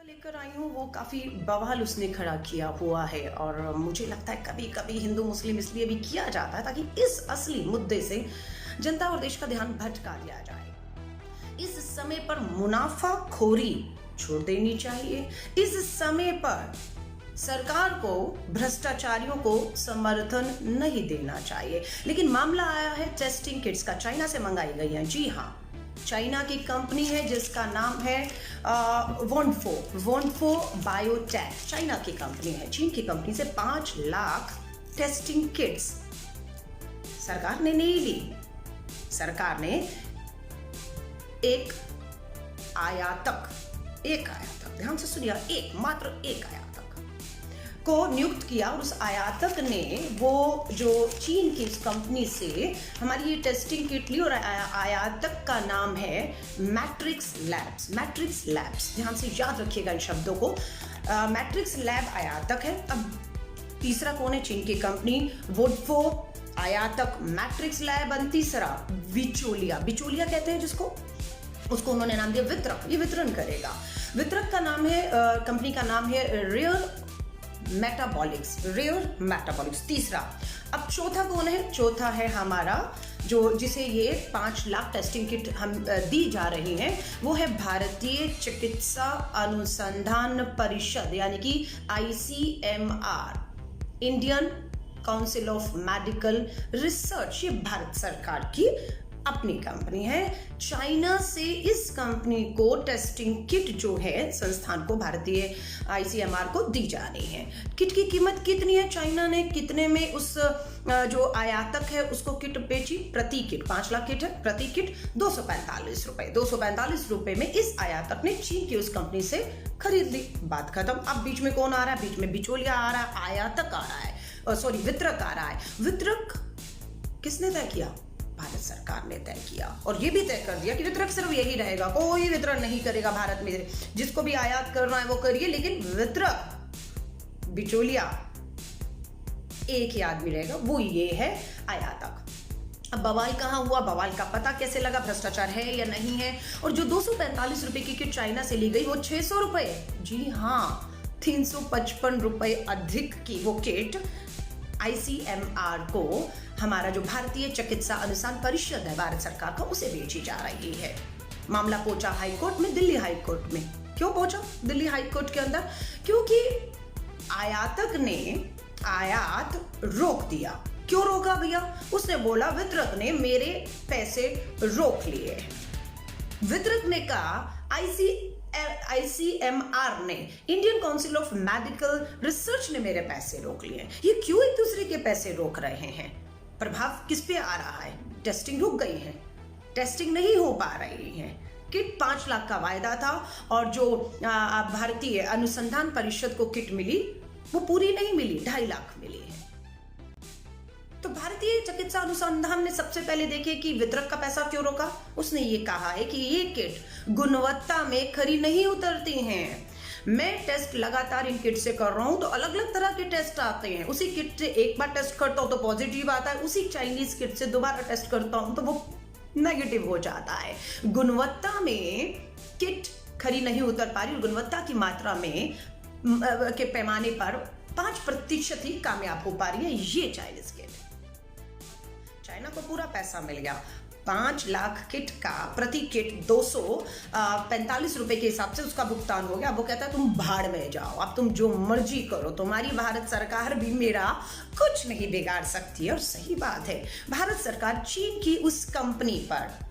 लेकर आई हूँ वो काफ़ी बवाल उसने खड़ा किया हुआ है और मुझे लगता है कभी कभी हिंदू मुस्लिम इसलिए भी किया जाता है ताकि इस असली मुद्दे से जनता और देश का ध्यान भटका दिया जाए। इस समय पर मुनाफाखोरी छोड़ देनी चाहिए। इस समय पर सरकार को भ्रष्टाचारियों को समर्थन नहीं देना चाहिए। लेकिन मामला आया है टेस्टिंग किट्स का, चाइना से मंगाई गई है। जी हाँ, चाइना की कंपनी है जिसका नाम है वोनफो बायोटेक। चाइना की कंपनी है। चीन की कंपनी से 5 लाख टेस्टिंग किट्स सरकार ने नहीं ली। सरकार ने एक आयातक, ध्यान से सुनिए, मात्र एक आयातक को नियुक्त किया और उस आयातक ने वो जो चीन की इस कंपनी से हमारी ये टेस्टिंग किट ली और आयातक का नाम है मैट्रिक्स लैब्स। ध्यान से याद रखिएगा इन शब्दों को। मैट्रिक्स लैब आयातक है। अब तीसरा कौन है? चीन की कंपनी वोडफो, आयातक, मैट्रिक्स लैब। तीसरा बिचौलिया कहते हैं जिसको, उसको उन्होंने नाम दिया वितरक। ये वितरण करेगा। वितरक का नाम है, कंपनी का नाम है रेयर मेटाबॉलिक्स। तीसरा। अब चौथा कौन है? चौथा है हमारा जिसे ये 5 लाख टेस्टिंग किट हम दी जा रही हैं, वो है भारतीय चिकित्सा अनुसंधान परिषद यानी कि ICMR, Indian council of medical research. ये भारत सरकार की अपनी कंपनी है। चाइना से इस कंपनी को टेस्टिंग किट जो है संस्थान को, भारतीय ICMR को दी जा रही है। किट की कीमत कितनी है? चाइना ने कितने में उस जो आयातक है उसको किट बेची? प्रति किट 5 लाख किट है, प्रति किट 245 रुपए। 245 रुपए में इस आयातक ने चीन की उस कंपनी से खरीद ली। बात खत्म। अब बीच में कौन आ रहा है? बीच में बिचौलिया आ रहा है, आयातक आ रहा है, वितरक आ रहा है। वितरक किसने तय किया? भारत सरकार ने तय किया और ये भी तय कर दिया कि वितरक सिर्फ यही रहेगा, कोई वितरण नहीं करेगा भारत में। जिसको भी आयात करना है वो करिए, लेकिन वितरक, बिचौलिया, एक ही आदमी रहेगा, वो ये है आयातक। अब बवाल कहाँ हुआ? बवाल का पता कैसे लगा? भ्रष्टाचार है या नहीं है? और जो 245 रुपए की किट चाइना से ली गई वो 600 रुपए, जी हाँ, 355 रुपए अधिक की वो किट ICMR को, हमारा जो भारतीय चिकित्सा अनुसंधान परिषद है भारत सरकार का, उसे बेची जा रही है। मामला पहुंचा हाईकोर्ट में, दिल्ली हाईकोर्ट में। क्यों पहुंचा दिल्ली हाईकोर्ट के अंदर? क्योंकि आयातक ने आयात रोक दिया। क्यों रोका भैया? उसने बोला वितरक ने मेरे पैसे रोक लिए। वितरक ने कहा ICMR ने, Indian council of medical research ने मेरे पैसे रोक लिए। ये क्यों एक दूसरे के पैसे रोक रहे हैं? प्रभाव किस पे आ रहा है? टेस्टिंग रुक गई है, टेस्टिंग नहीं हो पा रही है। किट 5 लाख का वायदा था और जो भारतीय अनुसंधान परिषद को किट मिली वो पूरी नहीं मिली, 2.5 लाख मिली है। तो भारतीय चिकित्सा अनुसंधान ने सबसे पहले देखे कि वितरक का पैसा क्यों रोका। उसने ये कहा है कि ये किट गुणवत्ता में खरी नहीं उतरती हैं। मैं टेस्ट लगातार इन किट से कर रहा हूं तो अलग अलग तरह के टेस्ट आते हैं। उसी किट से एक बार टेस्ट करता हूं तो पॉजिटिव आता है, उसी चाइनीज किट से दोबारा टेस्ट करता हूं तो वो नेगेटिव हो जाता है। गुणवत्ता में किट खरी नहीं उतर पा रही। गुणवत्ता की मात्रा में के पैमाने पर 5% ही कामयाब हो पा रही है ये चाइनीज किट। चाइना को पूरा पैसा मिल गया। 5 लाख किट का प्रति किट 245 रुपए के हिसाब से उसका भुगतान हो गया। अब वो कहता है तुम भाड़ में जाओ, अब तुम जो मर्जी करो, तुम्हारी भारत सरकार भी मेरा कुछ नहीं बिगाड़ सकती है। और सही बात है, भारत सरकार चीन की उस कंपनी पर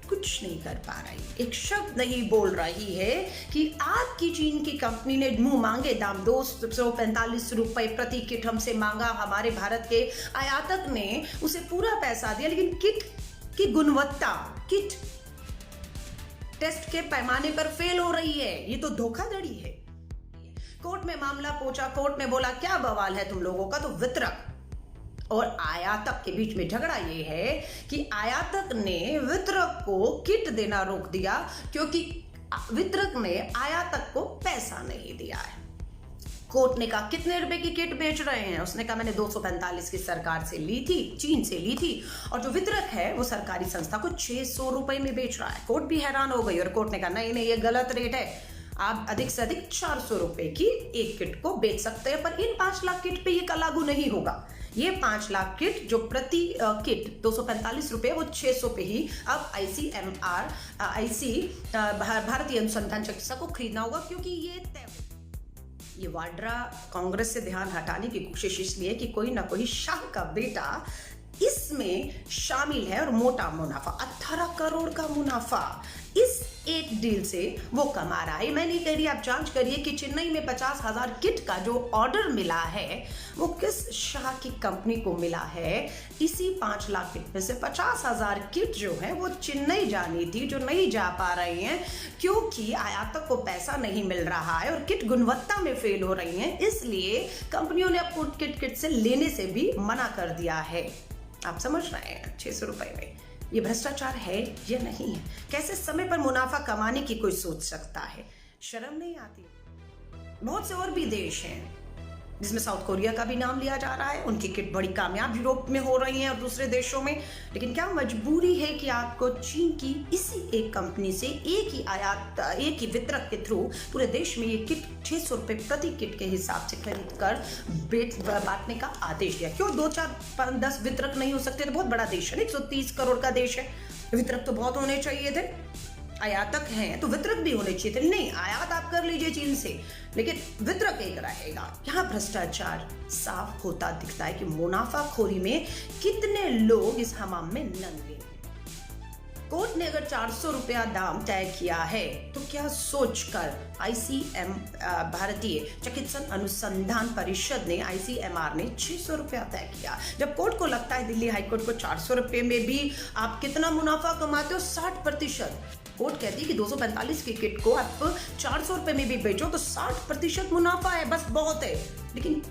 कुछ नहीं कर पा रही, एक शब्द नहीं बोल रही है कि आपकी चीन की कंपनी ने मुंह मांगे दाम 245 रुपए प्रति किट हमसे मांगा। हमारे भारत के आयातक ने उसे पूरा पैसा दिया, लेकिन किट की गुणवत्ता, किट टेस्ट के पैमाने पर फेल हो रही है। ये तो धोखाधड़ी है। कोर्ट में मामला पहुंचा। कोर्ट ने बोला क्या बवाल है तुम लोगों का? तो वितरक और आयातक के बीच में झगड़ा ये है कि आयातक ने वितरक को किट देना रोक दिया क्योंकि वितरक ने आयातक को पैसा नहीं दिया है। कोर्ट ने कहा कितने रुपए की किट बेच रहे हैं? उसने कहा मैंने 245 की सरकार से ली थी, चीन से ली थी, और जो वितरक है वो सरकारी संस्था को 600 रुपए में बेच रहा है। कोर्ट भी हैरान हो गई और कोर्ट ने कहा नहीं नहीं ये गलत रेट है। आप अधिक से अधिक 400 रुपए की एक किट को बेच सकते हैं, पर इन 5 लाख किट पे ये लागू नहीं होगा। ये 5 लाख किट जो प्रति किट 245 रुपए, वो 600 पे ही अब भारतीय अनुसंधान चिकित्सा को खरीदना होगा, क्योंकि ये वाड्रा कांग्रेस से ध्यान हटाने की कोशिश इसलिए कि कोई ना कोई शाह का बेटा इसमें शामिल है और मोटा मुनाफा 18 करोड़ का मुनाफा इस एक डील से वो कमा रहा है। मैं नहीं कह रही, आप जांच करिए कि चेन्नई में 50,000 किट का जो ऑर्डर मिला है वो किस शाह की कंपनी को मिला है। इसी 5 लाख किट में से 50,000 किट जो है वो चेन्नई जानी थी, जो नहीं जा पा रही हैं क्योंकि आयातक को पैसा नहीं मिल रहा है और किट गुणवत्ता में फेल हो रही हैं। इसलिए कंपनियों ने आपको किट से लेने से भी मना कर दिया है। आप समझ रहे हैं 600 रुपए में ये भ्रष्टाचार है या नहीं है? कैसे समय पर मुनाफा कमाने की कोई सोच सकता है? शर्म नहीं आती? बहुत से और भी देश हैं जिसमें साउथ कोरिया का भी नाम लिया जा रहा है, उनकी किट बड़ी कामयाब यूरोप में हो रही है और दूसरे देशों में। लेकिन क्या मजबूरी है कि आपको चीन की इसी एक कंपनी से एक ही वितरक के थ्रू पूरे देश में ये किट 600 रुपए प्रति किट के हिसाब से खरीद कर बांटने का आदेश दिया? क्यों 2, 4, 5, 10 वितरक नहीं हो सकते? तो बहुत बड़ा देश है, 130 करोड़ का देश है, वितरक तो बहुत होने चाहिए थे। आयातक हैं तो वितरक भी होने चाहिए थे। नहीं, आयात आप कर लीजिए चीन से, लेकिन वितरक एक रहेगा। यहाँ भ्रष्टाचार साफ होता दिखता है कि मुनाफाखोरी में कितने लोग इस हमाम में नंगे हैं। कोर्ट ने अगर 400 रुपया दाम तय किया है तो क्या सोचकर भारतीय चिकित्सा अनुसंधान परिषद ने ICMR ने 600 रुपया तय किया। जब कोर्ट को लगता है, दिल्ली हाईकोर्ट को 400 रुपये में भी आप कितना मुनाफा कमाते हो, 60%। कोर्ट कहती है कि 245 की किट को आप 400 रुपए में भी बेचो तो 60% मुनाफा है, बस बहुत है। लेकिन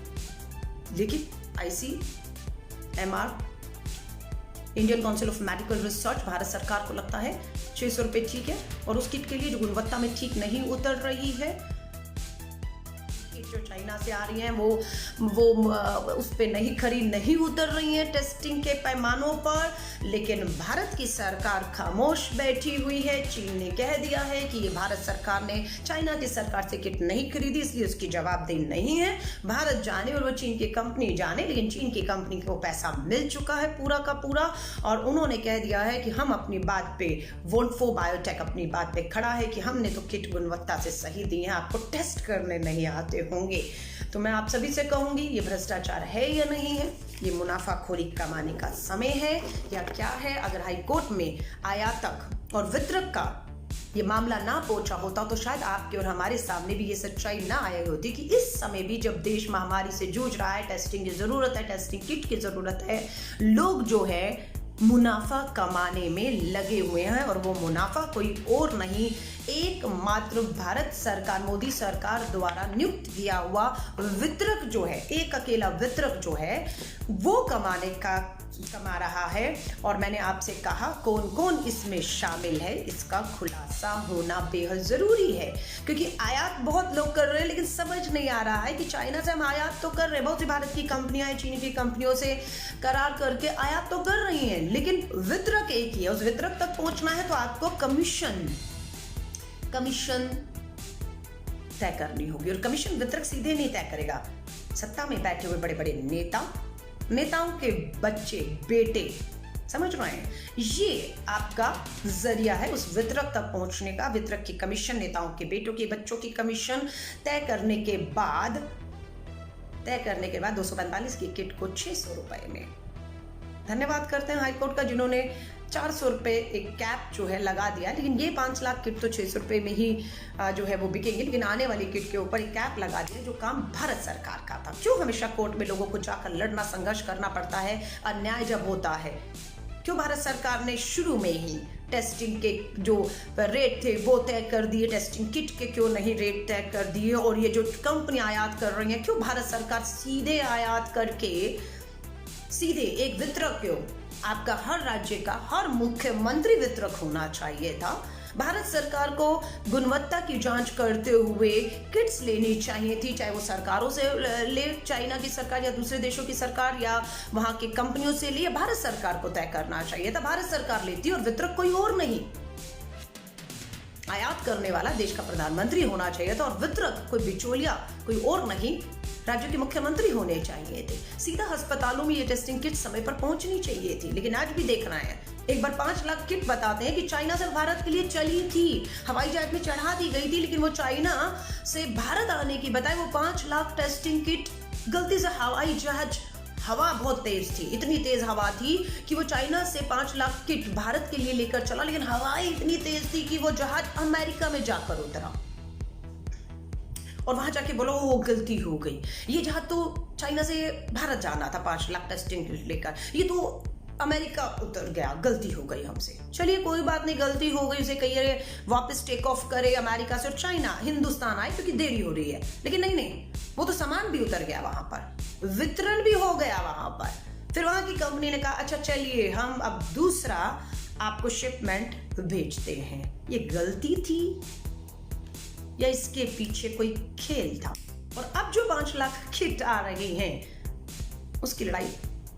ICMR, Indian council of medical research, Bharat सरकार को लगता है 600 रुपए ठीक है, और उस किट के लिए जो गुणवत्ता में ठीक नहीं उतर रही है, जो चाइना से आ रही हैं वो उस पे नहीं उतर रही हैं टेस्टिंग के पैमानों पर। लेकिन भारत की सरकार खामोश बैठी हुई है। चीन ने कह दिया है कि ये भारत सरकार ने चाइना की सरकार से किट नहीं खरीदी, इसलिए उसकी जवाबदेही नहीं है। भारत जाने और वो चीन की कंपनी जाने, लेकिन चीन की कंपनी को पैसा मिल चुका है पूरा का पूरा, और उन्होंने कह दिया है कि हम अपनी बात पे, वोल्फो बायोटेक अपनी बात पे खड़ा है कि हमने तो किट गुणवत्ता से सही दी है, आपको टेस्ट करने नहीं आते होंगे। तो मैं आप सभी से कहूंगी, ये भ्रष्टाचार है या नहीं है? ये मुनाफाखोरी कमाने का समय है या क्या है? अगर हाई कोर्ट में आयातक और वितरक का ये मामला ना पहुंचा होता तो शायद आपके और हमारे सामने भी ये सच्चाई ना आई होती कि इस समय भी जब देश महामारी से जूझ रहा है, टेस्टिंग की जरूरत है, टेस्टिंग किट की जरूरत है, लोग जो है मुनाफा कमाने में लगे हुए हैं, और वो मुनाफा कोई और नहीं, एकमात्र भारत सरकार, मोदी सरकार द्वारा नियुक्त किया हुआ वितरक जो है, एक अकेला वितरक जो है वो कमा रहा है। और मैंने आपसे कहा कौन कौन इसमें शामिल है, इसका खुलासा होना बेहद जरूरी है, क्योंकि आयात बहुत लोग कर रहे हैं लेकिन समझ नहीं आ रहा है कि चाइना से हम आयात तो कर रहे हैं, बहुत सी भारत की कंपनियां हैं चीन की कंपनियों से करार करके आयात तो कर रही हैं, लेकिन वितरक एक ही है। उस वितरक तक पहुंचना है तो आपको कमीशन तय करनी होगी, और कमीशन वितरक सीधे नहीं तय करेगा। सत्ता में बैठे हुए बड़े बड़े नेताओं के बच्चे, बेटे, समझ रहे हैं, ये आपका जरिया है उस वितरक तक पहुंचने का। वितरक की कमीशन, नेताओं के बेटों के बच्चों की कमीशन तय करने के बाद 245 की किट को 600 रुपए में। धन्यवाद करते हैं हाईकोर्ट का, जिन्होंने 400 रुपए एक कैप जो है लगा दिया, लेकिन ये 5 लाख किट तो 600 रुपए में ही जो है वो बिकेंगे, लेकिन आने वाली किट के ऊपर एक कैप लगा दिया, जो काम भारत सरकार का था। क्यों हमेशा कोर्ट में लोगों को जाकर लड़ना, संघर्ष करना पड़ता है अन्याय जब होता है? क्यों भारत सरकार ने शुरू में ही टेस्टिंग के जो रेट थे वो तय कर दिए, टेस्टिंग किट के क्यों नहीं रेट तय कर दिए? और ये जो कंपनी आयात कर रही है, क्यों भारत सरकार सीधे आयात करके सीधे एक वितरक, क्यों आपका हर राज्य का हर मुख्यमंत्री वितरक होना चाहिए था? भारत सरकार को गुणवत्ता की जांच करते हुए किट्स लेनी चाहिए थी, चाहे वो सरकारों से ले, चाइना की सरकार या दूसरे देशों की सरकार या वहां की कंपनियों से ले, भारत सरकार को तय करना चाहिए था। भारत सरकार लेती और वितरक कोई और नहीं। आयात करने वाला देश का प्रधानमंत्री होना चाहिए था और वितरक कोई बिचौलिया कोई और नहीं, राज्य के मुख्यमंत्री होने चाहिए थे। सीधा अस्पतालों में ये टेस्टिंग किट समय पर पहुंचनी चाहिए थी। लेकिन आज भी देखना है, एक बार 5 लाख किट बताते हैं कि चाइना से भारत के लिए चली थी, हवाई जहाज में चढ़ा दी गई थी, लेकिन वो चाइना से भारत आने की बजाय वो 5 लाख टेस्टिंग किट गलती से हवाई जहाज, हवा बहुत तेज थी, इतनी तेज हवा थी कि वो चाइना से 5 लाख किट भारत के लिए लेकर चला, लेकिन हवाएं इतनी तेज थी कि वो जहाज अमेरिका में जाकर उतरा और वहां जाके बोलो वो गलती हो गई। ये जहाज तो चाइना से भारत जाना था 5 लाख टेस्टिंग किट लेकर, ये तो अमेरिका उतर गया, गलती हो गई हमसे। चलिए कोई बात नहीं, गलती हो गई, उसे कहिए वापस टेक ऑफ करे अमेरिका से और चाइना हिंदुस्तान आए क्योंकि देरी हो रही है। लेकिन नहीं, वो तो सामान भी उतर गया वहां पर, वितरण भी हो गया वहां पर। फिर वहां की कंपनी ने कहा अच्छा चलिए हम अब दूसरा आपको शिपमेंट भेजते हैं। ये गलती थी या इसके पीछे कोई खेल था? और अब जो 5 लाख किट आ रही हैं उसकी लड़ाई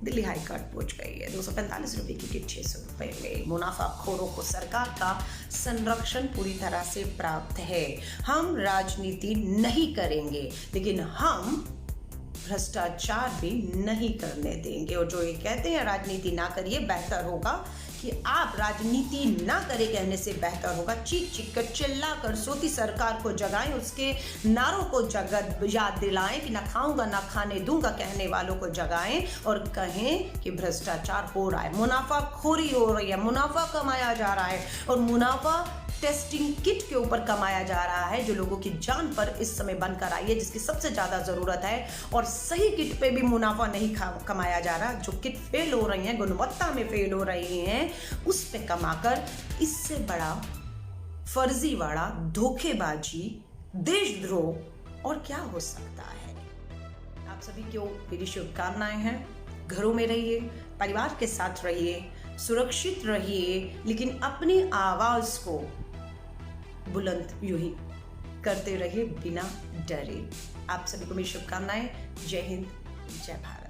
दिल्ली हाईकोर्ट पहुंच गई है। 245 रुपए की किट 600 रुपए में। मुनाफाखोरों को सरकार का संरक्षण पूरी तरह से प्राप्त है। हम राजनीति नहीं करेंगे, लेकिन हम भ्रष्टाचार भी नहीं करने देंगे। और जो ये कहते हैं राजनीति ना करिए, बेहतर होगा कि आप राजनीति ना करे कहने से बेहतर होगा चीख चीख कर चिल्ला कर सोती सरकार को जगाएं, उसके नारों को याद दिलाएं कि ना खाऊंगा ना खाने दूंगा कहने वालों को जगाएं और कहें कि भ्रष्टाचार हो रहा है, मुनाफाखोरी हो रही है, मुनाफा कमाया जा रहा है और मुनाफा टेस्टिंग किट के ऊपर कमाया जा रहा है जो लोगों की जान पर इस समय बनकर आई है, जिसकी सबसे ज्यादा जरूरत है। और सही किट पे भी मुनाफा नहीं कमाया जा रहा, जो किट फेल हो रही हैं, गुणवत्ता में फेल हो रही हैं, उस पे कमाकर इससे बड़ा फर्जीवाड़ा, धोखेबाजी, देशद्रोह और क्या हो सकता है। आप सभी को मेरी शुभकामनाएं हैं। घरों में रहिए, परिवार के साथ रहिए, सुरक्षित रहिए, लेकिन अपनी आवाज को बुलंद यूं ही करते रहिए बिना डरे। आप सभी को मेरी शुभकामनाएं। जय हिंद, जय भारत।